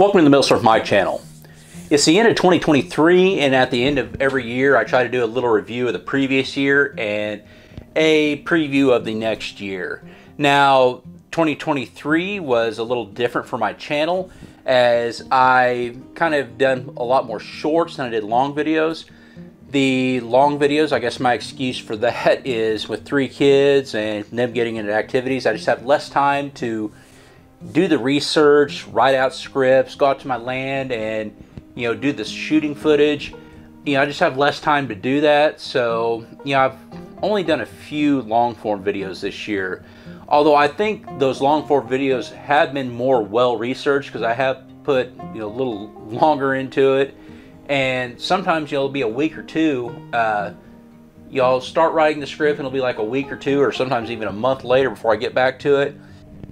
Welcome to the Milsurp My channel. It's the end of 2023, and at the end of every year I try to do a little review of the previous year and a preview of the next year. Now 2023 was a little different for my channel, as I kind of done a lot more shorts than I did long videos. The long videos, I guess my excuse for that is with 3 kids and them getting into activities, I just have less time to do the research, write out scripts, go out to my land and, do the shooting footage. I just have less time to do that. So, I've only done a few long form videos this year. Although I think those long form videos have been more well researched, because I have put, a little longer into it. And sometimes, it'll be a week or two. Y'all start writing the script and it'll be like a week or two, or sometimes even a month later before I get back to it.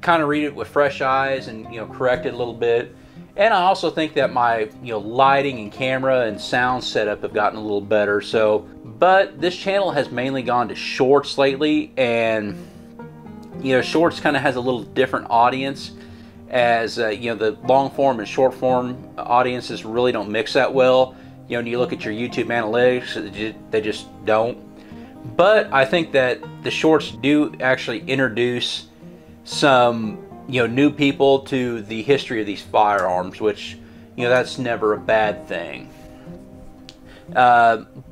Kind of read it with fresh eyes and correct it a little bit. And I also think that my lighting and camera and sound setup have gotten a little better. So, but this channel has mainly gone to shorts lately, and shorts kind of has a little different audience, as the long form and short form audiences really don't mix that well. When you look at your YouTube analytics, they just don't. But I think that the shorts do actually introduce some new people to the history of these firearms, which that's never a bad thing.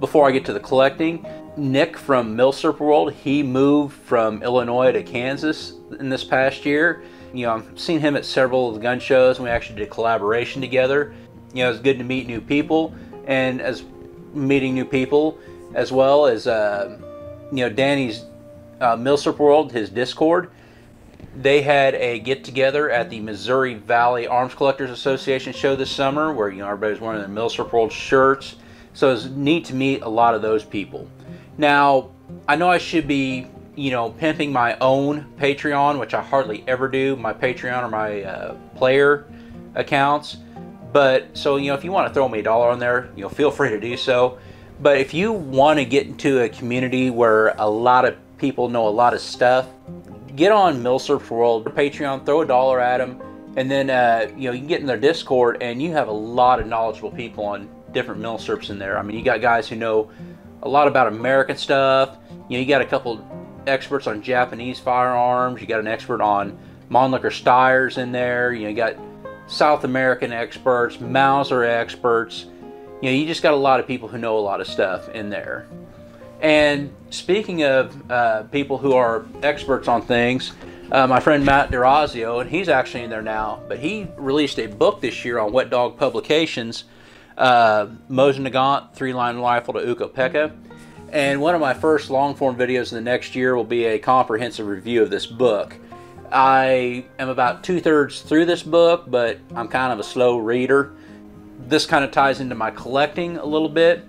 Before I get to the collecting, Nick from Milsurp World, he moved from Illinois to Kansas in this past year. I've seen him at several of the gun shows, and we actually did a collaboration together. It's good to meet new people, and as meeting new people, as well as Danny's Milsurp World, his Discord. They had a get-together at the Missouri Valley Arms Collectors Association show this summer, where everybody's wearing their Milsurp World shirts. So it's neat to meet a lot of those people. Now, I know I should be, pimping my own Patreon, which I hardly ever do. My Patreon or my player accounts. But so if you want to throw me $1 on there, feel free to do so. But if you want to get into a community where a lot of people know a lot of stuff, get on Milsurp World Patreon, throw $1 at them, and then you can get in their Discord, and you have a lot of knowledgeable people on different Milsurps in there. I mean, you got guys who know a lot about American stuff. You got a couple experts on Japanese firearms. You got an expert on Mannlicher Steyrs in there. You got South American experts, Mauser experts. You just got a lot of people who know a lot of stuff in there. And speaking of people who are experts on things, my friend Matt DeRazio, and he's actually in there now, but he released a book this year on Wet Dog Publications, Mosin Nagant, 3-line rifle to Ukko-Pekka. And one of my first long form videos in the next year will be a comprehensive review of this book. I am about 2/3 through this book, but I'm kind of a slow reader. This kind of ties into my collecting a little bit.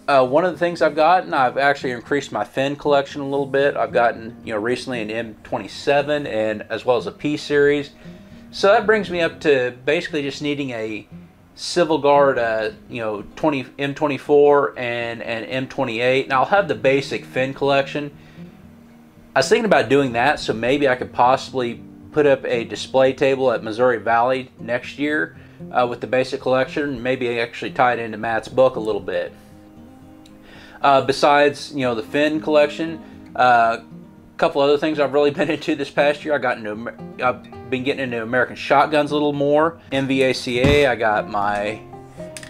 One of the things I've gotten, I've actually increased my Finn collection a little bit. I've gotten, recently an M27 and as well as a P series. So that brings me up to basically just needing a Civil Guard, M24 and an M28. And I'll have the basic Finn collection. I was thinking about doing that, so maybe I could possibly put up a display table at Missouri Valley next year with the basic collection. Maybe actually tie it into Matt's book a little bit. Besides, the Finn collection, a couple other things I've really been into this past year. I've been getting into American shotguns a little more. MVACA. I got my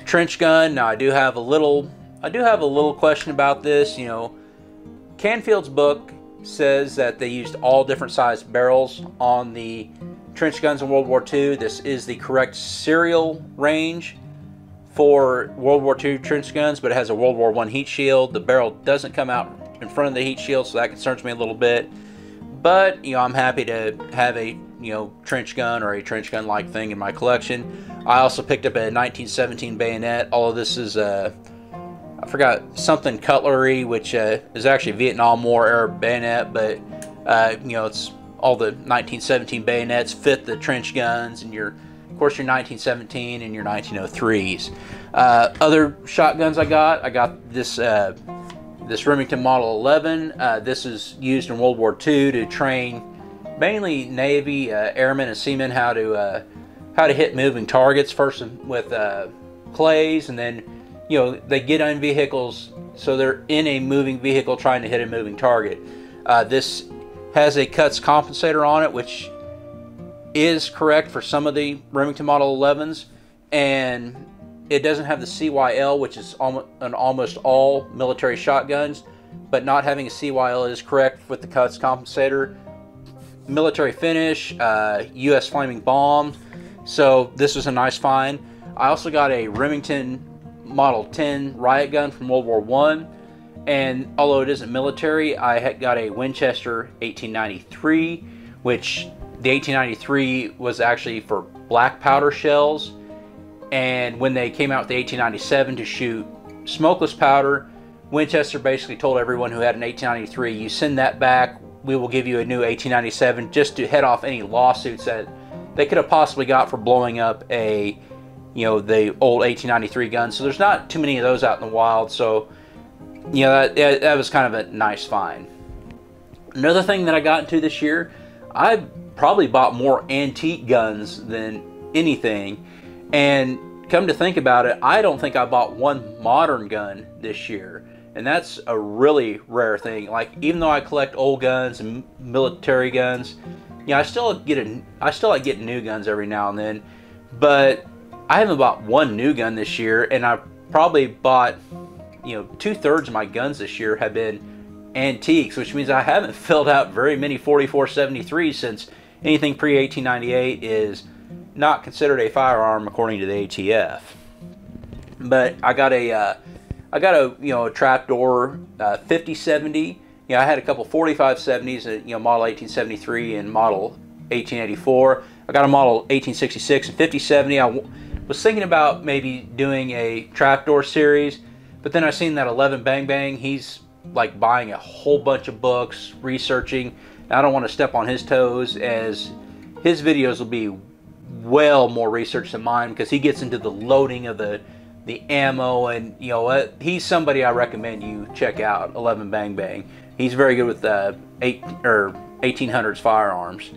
trench gun. Now I do have a little question about this. Canfield's book says that they used all different sized barrels on the trench guns in World War II. This is the correct serial range for World War II trench guns, but it has a World War I heat shield. The barrel doesn't come out in front of the heat shield, so that concerns me a little bit. But I'm happy to have a trench gun or a trench gun like thing in my collection. I also picked up a 1917 bayonet. All of this is I forgot something cutlery, which is actually Vietnam War era bayonet, but it's all the 1917 bayonets fit the trench guns, and of course, your 1917 and your 1903s. Other shotguns I got this this Remington Model 11. This is used in World War II to train mainly Navy airmen and seamen how to how to hit moving targets, first with clays, and then they get on vehicles, so they're in a moving vehicle trying to hit a moving target. This has a cuts compensator on it, which is correct for some of the Remington Model 11s, and it doesn't have the CYL, which is on almost all military shotguns, but not having a CYL is correct with the cuts compensator. Military finish, US Flaming Bomb, so this was a nice find. I also got a Remington Model 10 riot gun from World War I, and although it isn't military, I had got a Winchester 1893, which the 1893 was actually for black powder shells, and when they came out with the 1897 to shoot smokeless powder, Winchester basically told everyone who had an 1893, you send that back, we will give you a new 1897, just to head off any lawsuits that they could have possibly got for blowing up the old 1893 gun. So there's not too many of those out in the wild, so that was kind of a nice find. Another thing that I got into this year, I probably bought more antique guns than anything, and come to think about it, I don't think I bought one modern gun this year, and that's a really rare thing. Like, even though I collect old guns and military guns, I still like getting new guns every now and then, but I haven't bought one new gun this year, and I probably bought 2/3 of my guns this year have been antiques, which means I haven't filled out very many 4473s, since anything pre-1898 is not considered a firearm according to the ATF. But I got a trapdoor 5070. I had a couple 4570s, model 1873 and model 1884. I got a model 1866 and 5070. I was thinking about maybe doing a trapdoor series, but then I seen that 11 Bang Bang. He's like buying a whole bunch of books, researching. I don't want to step on his toes, as his videos will be well more research than mine, because he gets into the loading of the ammo, and he's somebody I recommend you check out. 11 Bang Bang. He's very good with 1800s firearms.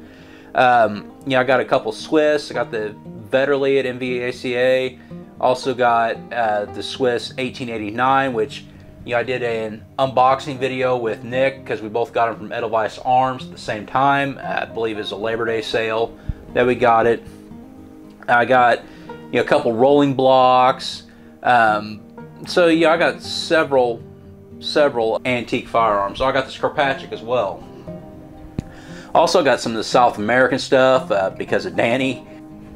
I got a couple Swiss. I got the Vetterli at NVACA. Also got the Swiss 1889, which I did an unboxing video with Nick, because we both got them from Edelweiss Arms at the same time. I believe it's a Labor Day sale that we got it. I got a couple rolling blocks. So I got several antique firearms. So I got the Skirpatric as well. Also got some of the South American stuff because of Danny.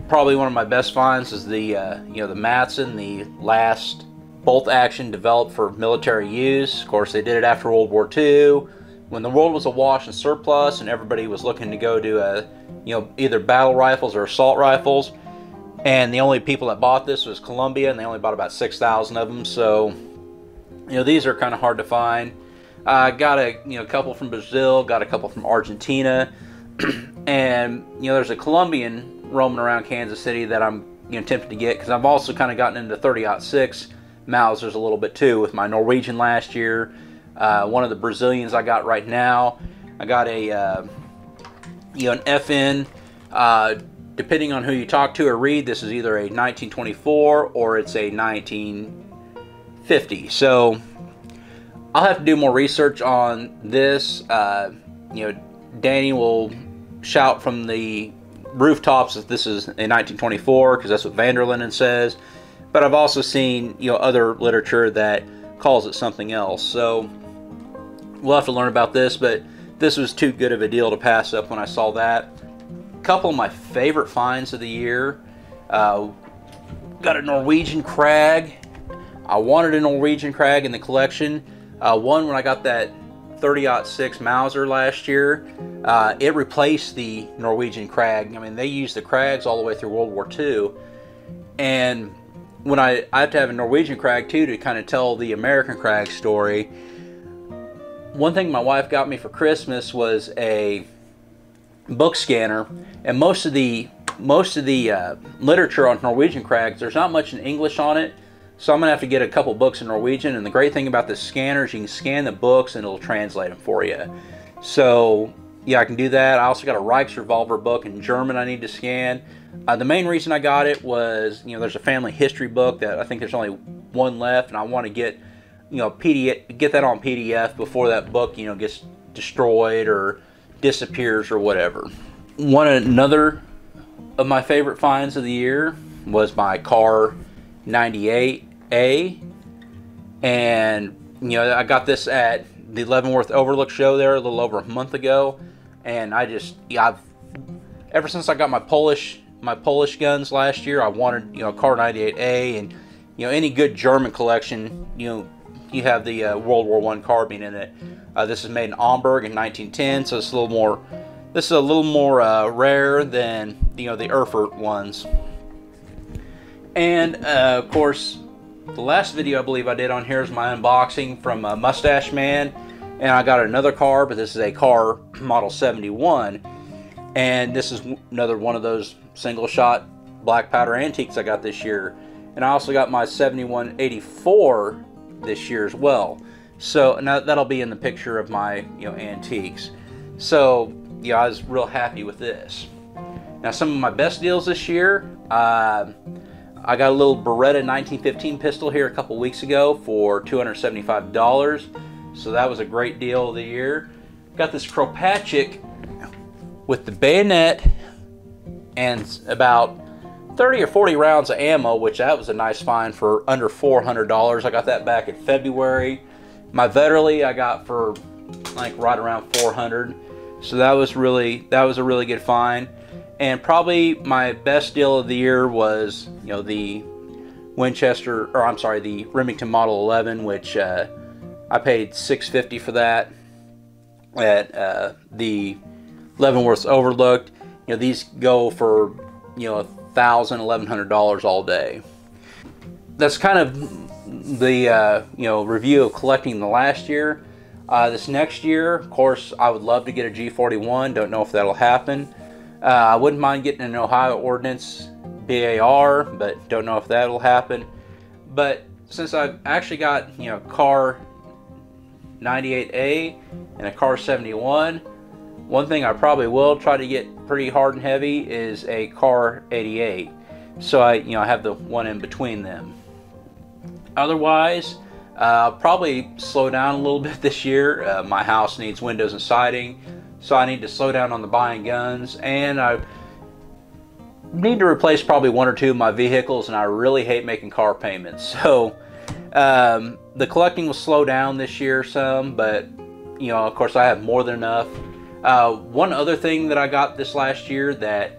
Probably one of my best finds is the the Matson, the last bolt action developed for military use. Of course, they did it after World War II, when the world was awash in surplus and everybody was looking to go to either battle rifles or assault rifles. And the only people that bought this was Colombia, and they only bought about 6,000 of them. So, these are kind of hard to find. Got a couple from Brazil, got a couple from Argentina, and there's a Colombian roaming around Kansas City that I'm tempted to get, because I've also kind of gotten into 30-06 Mausers a little bit too with my Norwegian last year. One of the Brazilians I got right now. I got a an FN. Depending on who you talk to or read, this is either a 1924 or it's a 1950. So I'll have to do more research on this. Danny will shout from the rooftops if this is a 1924, because that's what Vanderlinden says. But I've also seen other literature that calls it something else. So we'll have to learn about this, but this was too good of a deal to pass up when I saw that. Couple of my favorite finds of the year. Got a Norwegian Krag. I wanted a Norwegian Krag in the collection. One, when I got that 30-06 Mauser last year, it replaced the Norwegian Krag. I mean, they used the Krags all the way through World War II, and when I have to have a Norwegian Krag too to kind of tell the American Krag story. One thing my wife got me for Christmas was a book scanner, and most of the literature on Norwegian Krags, there's not much in English on it, so I'm gonna have to get a couple books in Norwegian. And the great thing about this scanner is you can scan the books and it'll translate them for you. So yeah, I can do that. I also got a Reichsrevolver book in German I need to scan. The main reason I got it was, there's a family history book that I think there's only one left, and I want to get, get that on PDF before that book, gets destroyed or disappears or whatever. Another of my favorite finds of the year was my Car 98A, and I got this at the Leavenworth Overlook show there a little over a month ago, and I've ever since I got my Polish guns last year, I wanted a Car 98A, and any good German collection, you have the World War I carbine in it. This is made in Amberg in 1910, so it's a little more. This is a little more rare than the Erfurt ones. And of course, the last video I believe I did on here is my unboxing from Mustache Man, and I got another car, but this is a car model 71, and this is another one of those single shot black powder antiques I got this year. And I also got my 7184 this year as well. So now that'll be in the picture of my antiques. So I was real happy with this. Now some of my best deals this year, I got a little Beretta 1915 pistol here a couple weeks ago for $275. So that was a great deal of the year. Got this Kropatschek with the bayonet and about 30 or 40 rounds of ammo, which that was a nice find for under $400. I got that back in February. My Vetterli I got for like right around $400. So that was a really good find. And probably my best deal of the year was the the Remington Model 11, which I paid $650 for that at the Leavenworth Overlook. These go for $1,000, $1,100 all day. That's kind of the review of collecting the last year. This next year, of course, I would love to get a G41. Don't know if that'll happen. I wouldn't mind getting an Ohio Ordnance BAR, but don't know if that'll happen. But since I've actually got Car 98A and a Car 71, one thing I probably will try to get pretty hard and heavy is a Car 88. So I have the one in between them. Otherwise, I'll probably slow down a little bit this year. My house needs windows and siding, so I need to slow down on the buying guns, and I need to replace probably one or two of my vehicles, and I really hate making car payments. So the collecting will slow down this year some, but of course I have more than enough. One other thing that I got this last year that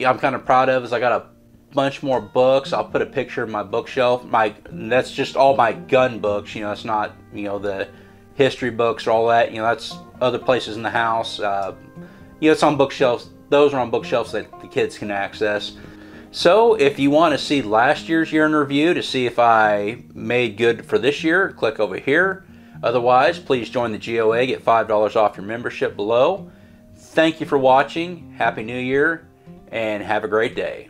I'm kind of proud of is I got a bunch more books. I'll put a picture of my bookshelf. That's just all my gun books. It's not the history books or all that. That's other places in the house. It's on bookshelves. Those are on bookshelves that the kids can access. So if you want to see last year's year in review to see if I made good for this year, click over here. Otherwise, please join the GOA, get $5 off your membership below. Thank you for watching. Happy New Year, and have a great day.